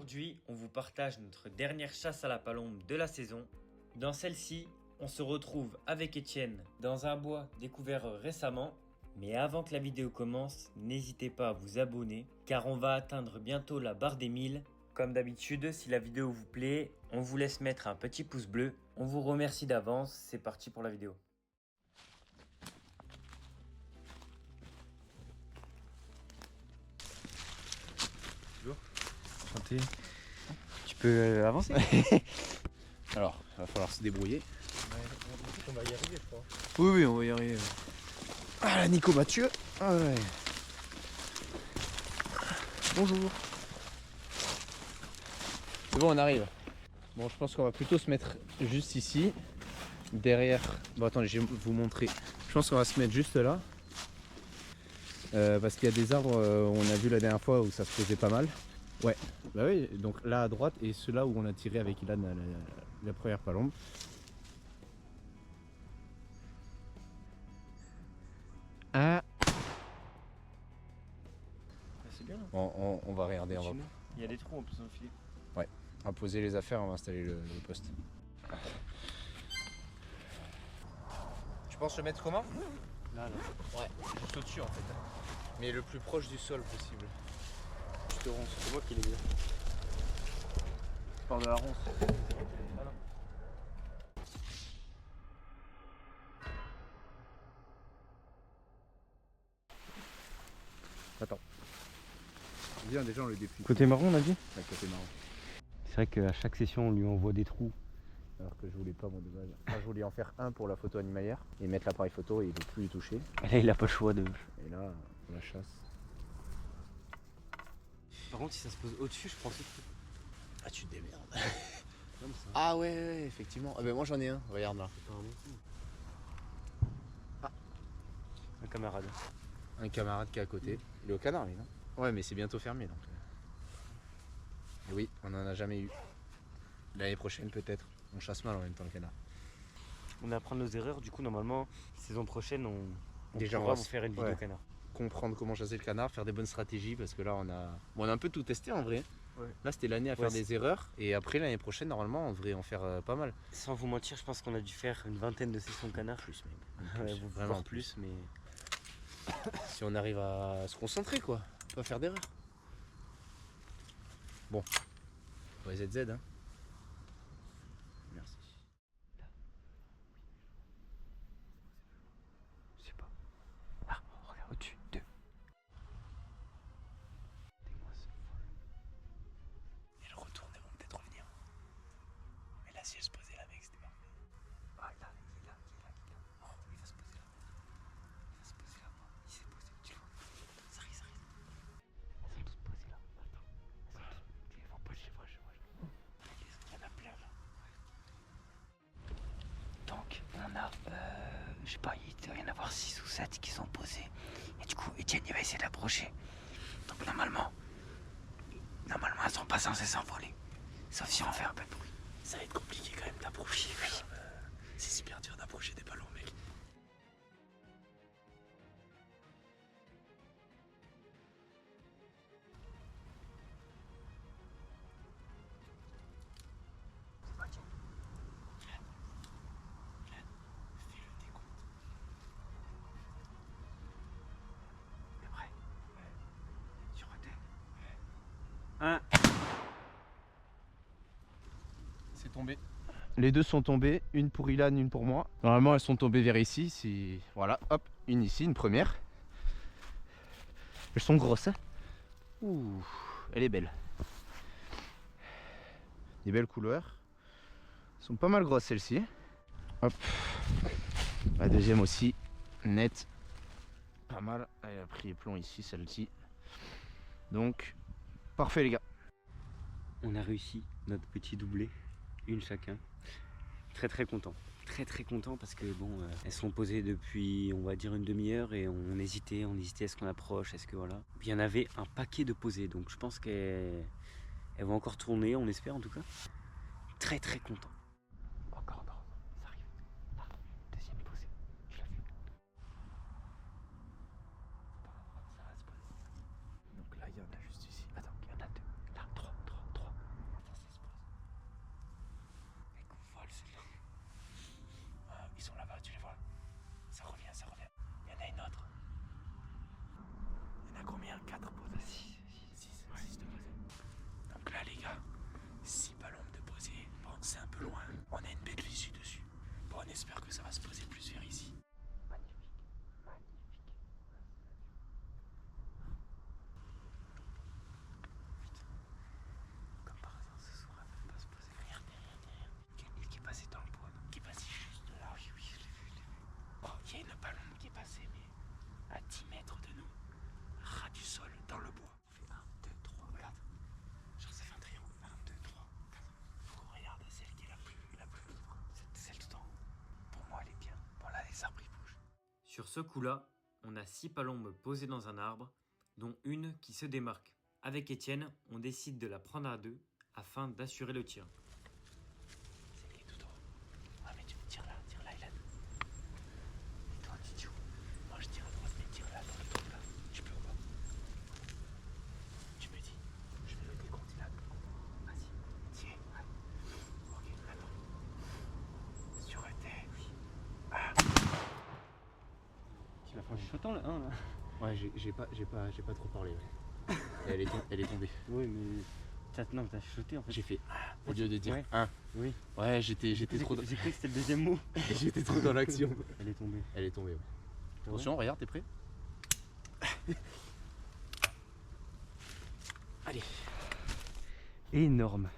Aujourd'hui, on vous partage notre dernière chasse à la palombe de la saison. Dans celle-ci, on se retrouve avec Étienne dans un bois découvert récemment. Mais avant que la vidéo commence, n'hésitez pas à vous abonner car on va atteindre bientôt la barre des 1000. Comme d'habitude, si la vidéo vous plaît, on vous laisse mettre un petit pouce bleu. On vous remercie d'avance, c'est parti pour la vidéo. Bonjour. Enchanté. Tu peux avancer. Alors, il va falloir se débrouiller. On va y arriver, je crois. Oui, on va y arriver. Ah là, Nico Mathieu. Ah ouais. Bonjour. C'est bon, on arrive. Bon, je pense qu'on va plutôt se mettre juste ici. Derrière. Bon, attendez, je vais vous montrer. Je pense qu'on va se mettre juste là. Parce qu'il y a des arbres, on a vu la dernière fois où ça se posait pas mal. Ouais, bah oui, donc là à droite et ceux-là où on a tiré avec Ilan la première palombe. Ah. C'est bien. On va regarder, Il y a des trous en plus dans le filet. Ouais, on va poser les affaires, on va installer le poste. Tu penses le mettre comment? Là. Ouais, juste au-dessus en fait. Mais le plus proche du sol possible. Je te ronce, c'est moi qui l'ai mis. Je pars de la ronce. Attends. Viens, déjà on le déplie. Côté marron, on a dit? Ouais, côté marron. C'est vrai qu'à chaque session, on lui envoie des trous. Alors que je voulais pas, moi, de base. Enfin, je voulais en faire un pour la photo animalière et mettre l'appareil photo et il ne peut plus y toucher. Et là, il a pas le choix de. Et là, on la chasse. Par contre, si ça se pose au-dessus, je pense que. Ah, tu te démerdes. Comme ça. Ah ouais, effectivement. Ah ben moi j'en ai un, regarde là. Ah. Un camarade. Un camarade qui est à côté. Il est au canard lui, non? Ouais, mais c'est bientôt fermé donc. Et oui, on en a jamais eu. L'année prochaine peut-être. On chasse mal en même temps le canard. On apprend nos erreurs, du coup, normalement, saison prochaine, on Déjà, pourra on va vous faire une vidéo ouais. canard. Comprendre comment chasser le canard, faire des bonnes stratégies parce que là on a un peu tout testé en vrai. Ouais. Là c'était l'année à faire des erreurs et après l'année prochaine normalement on devrait en faire pas mal. Sans vous mentir, je pense qu'on a dû faire une vingtaine de sessions canard. Plus même. Ouais, Vraiment plus, mais. Si on arrive à se concentrer quoi, pas faire d'erreurs. Bon, pour les ZZ hein. Merci. Je sais pas. Ah, regarde au-dessus. 2. Elle retourne, elles vont peut-être revenir. Mais là si elle se posait là mec c'était parfait. Ah, il est là. Oh, il va se poser là. Il s'est posé là. Il s'est posé. Tu le vois? Ça arrive. Elles sont toutes posées là. Attends. Elles vont pas le chiffre. Il y en a plein là. Donc, on a, je sais pas, il doit y en avoir 6 ou 7 qui sont posés. Et du coup, Étienne, il va essayer d'approcher. Donc, normalement, elles sont pas censées s'envoler. Sauf si on fait un peu de bruit. Ça va être compliqué quand même d'approcher. C'est super dur d'approcher des ballons mec. Fais le décompte. T'es prêt? Ouais. Tu retais? Ouais. 1. C'est tombé. Les deux sont tombés, une pour Ilan, une pour moi. Normalement elles sont tombées vers ici, si... Voilà, hop, une ici, une première. Elles sont grosses hein. Ouh, elle est belle. Des belles couleurs. Elles sont pas mal grosses celles-ci. Hop. La deuxième aussi, nette. Pas mal. Elle a pris les plombs ici, celle-ci. Donc, parfait les gars. On a réussi notre petit doublé, une chacun. Très content. Très content parce que bon, elles sont posées depuis, on va dire, une demi-heure et on hésitait à ce qu'on approche, est-ce que voilà. Puis il y en avait un paquet de posées, donc je pense qu'elles vont encore tourner, on espère en tout cas. Très content. Encore non, ça arrive. Là, deuxième posée, je l'ai vu. Ça va se poser. Donc là il y en a juste ici. Attends, il y en a 2. Là, 3. ce coup-là, on a 6 palombes posées dans un arbre, dont une qui se démarque. Avec Étienne, on décide de la prendre à 2 afin d'assurer le tir. C'est qui tout droit? Ah mais tu tires là, Ilan. Et toi tu joues. Moi je tire à droite, mais tire là dans le trou là. Tu peux ou pas? Tu me dis. Je fais le décompte Ilan. Vas-y. Tiens. Ok, attends. Sur un terre. Oui. Ah. Tu l'as fait en chuchotant là, hein, là. Ouais, j'ai pas trop parlé. Ouais. Et elle est tombée. Oui, mais t'as chuchoté en fait. J'ai fait au lieu de dire ouais. 1. Oui. Ouais, j'étais trop. J'ai cru que c'était le deuxième mot. J'étais trop dans l'action. Elle est tombée. Elle est tombée, ouais. Attention, regarde, t'es prêt? Allez. Énorme.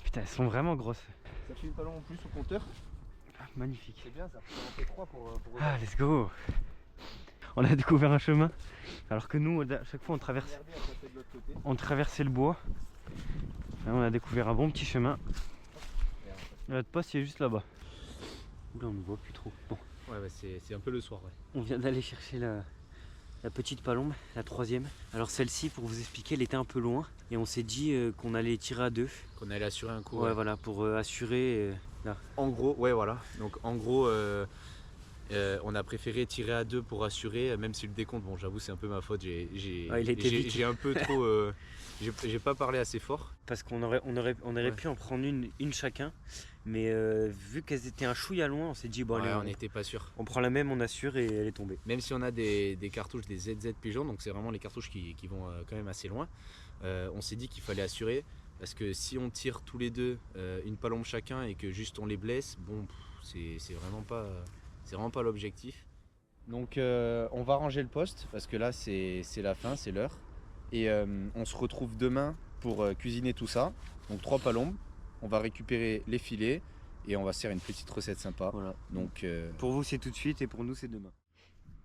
Putain, elles sont vraiment grosses. Ça fait une palombe en plus au compteur. Ah, magnifique. C'est bien, ça en fait 3 pour Ah, let's go. On a découvert un chemin. Alors que nous, à chaque fois, on traversait le bois. Là, on a découvert un bon petit chemin. Notre poste, il est juste là-bas. Oula, on ne voit plus trop. Bon. Ouais, c'est un peu le soir, ouais. On vient d'aller chercher la petite palombe, la 3e. Alors celle-ci, pour vous expliquer, elle était un peu loin. Et on s'est dit qu'on allait tirer à 2. Qu'on allait assurer un coup. Ouais, voilà, pour assurer. Là. En gros, ouais, voilà. Donc en gros, on a préféré tirer à 2 pour assurer, même si le décompte, bon, j'avoue, c'est un peu ma faute. J'ai un peu trop. J'ai pas parlé assez fort. Parce qu'on aurait pu en prendre une chacun. Mais vu qu'elles étaient un chouïa loin, on s'est dit, bon, ouais, allez, on n'était pas sûr. On prend la même, on assure et elle est tombée. Même si on a des cartouches, des ZZ Pigeon, donc c'est vraiment les cartouches qui vont quand même assez loin, on s'est dit qu'il fallait assurer. Parce que si on tire tous les deux une palombe chacun et que juste on les blesse, bon, c'est vraiment pas l'objectif. Donc on va ranger le poste parce que là c'est la fin, c'est l'heure. Et on se retrouve demain pour cuisiner tout ça. Donc 3 palombes, on va récupérer les filets et on va se faire une petite recette sympa. Voilà. Donc, pour vous c'est tout de suite et pour nous c'est demain.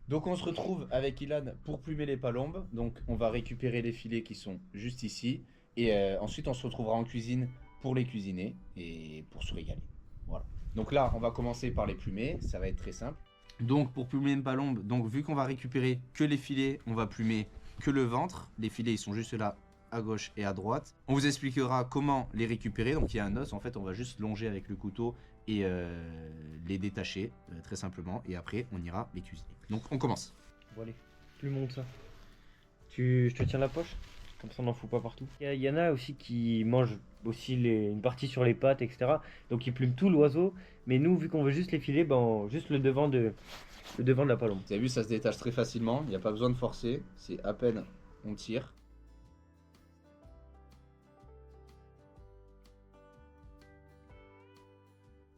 Donc on se retrouve avec Ilan pour plumer les palombes. Donc on va récupérer les filets qui sont juste ici. Et ensuite on se retrouvera en cuisine pour les cuisiner et pour se régaler. Voilà. Donc là on va commencer par les plumer, ça va être très simple. Donc pour plumer une palombe, donc vu qu'on va récupérer que les filets, on va plumer que le ventre. Les filets ils sont juste là à gauche et à droite. On vous expliquera comment les récupérer. Donc il y a un os, en fait on va juste longer avec le couteau et les détacher très simplement. Et après on ira les cuisiner. Donc on commence. Bon allez, plumons ça. Je te tiens la poche? Comme ça on n'en fout pas partout. Il y en a aussi qui mangent aussi une partie sur les pattes, etc. Donc ils plument tout l'oiseau. Mais nous, vu qu'on veut juste les filets, juste le devant de la palombe. Vous avez vu, ça se détache très facilement. Il n'y a pas besoin de forcer. C'est à peine on tire.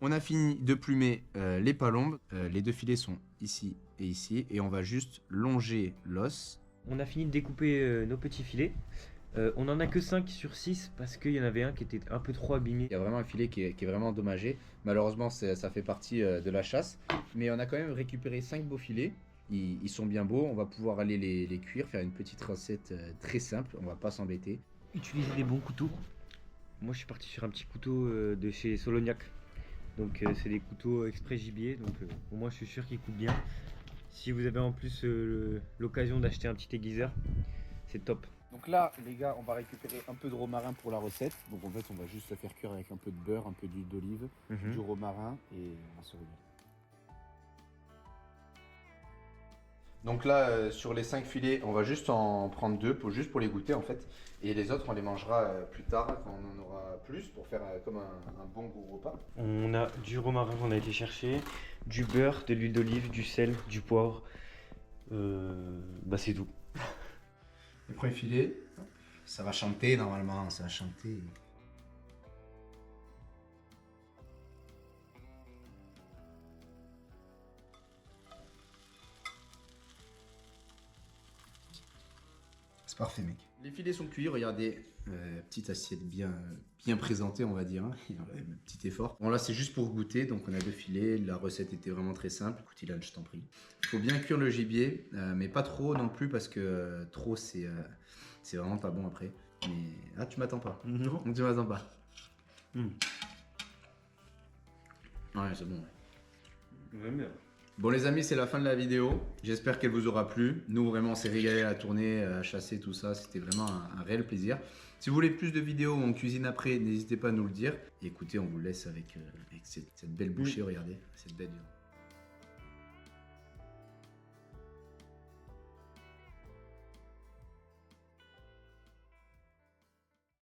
On a fini de plumer les palombes. Les 2 filets sont ici et ici. Et on va juste longer l'os. On a fini de découper nos petits filets. On en a que 5 sur 6 parce qu'il y en avait un qui était un peu trop abîmé. Il y a vraiment un filet qui est vraiment endommagé. Malheureusement, ça fait partie de la chasse. Mais on a quand même récupéré 5 beaux filets. Ils sont bien beaux. On va pouvoir aller les cuire, faire une petite recette très simple. On va pas s'embêter. Utilisez des bons couteaux. Moi, je suis parti sur un petit couteau de chez Solognac. Donc, c'est des couteaux exprès gibier. Donc, au moins, je suis sûr qu'ils coupent bien. Si vous avez en plus l'occasion d'acheter un petit aiguiseur, c'est top. Donc là, les gars, on va récupérer un peu de romarin pour la recette. Donc en fait, on va juste la faire cuire avec un peu de beurre, un peu d'huile d'olive, du romarin et on va se régaler. Donc là, sur les 5 filets, on va juste en prendre 2 juste pour les goûter en fait. Et les autres, on les mangera plus tard quand on en aura plus pour faire comme un bon gros repas. On a du romarin qu'on a été chercher, du beurre, de l'huile d'olive, du sel, du poivre. C'est tout. Le premier filet, ça va chanter normalement, ça va chanter. C'est parfait mec. Les filets sont cuits, regardez, petite assiette bien présentée on va dire, hein. Il y a un petit effort. Bon là c'est juste pour goûter, donc on a 2 filets, la recette était vraiment très simple. Écoute Ilan, je t'en prie. Il faut bien cuire le gibier, mais pas trop non plus parce que trop c'est vraiment pas bon après. Mais ah tu m'attends pas. Non. Tu m'attends pas. Ouais c'est bon. Ouais. J'aime bien. Bon les amis, c'est la fin de la vidéo. J'espère qu'elle vous aura plu. Nous vraiment on s'est régalé à tourner, à chasser tout ça. C'était vraiment un réel plaisir. Si vous voulez plus de vidéos où on cuisine après, n'hésitez pas à nous le dire. Et écoutez, on vous laisse avec cette belle bouchée. Regardez, cette belle viande.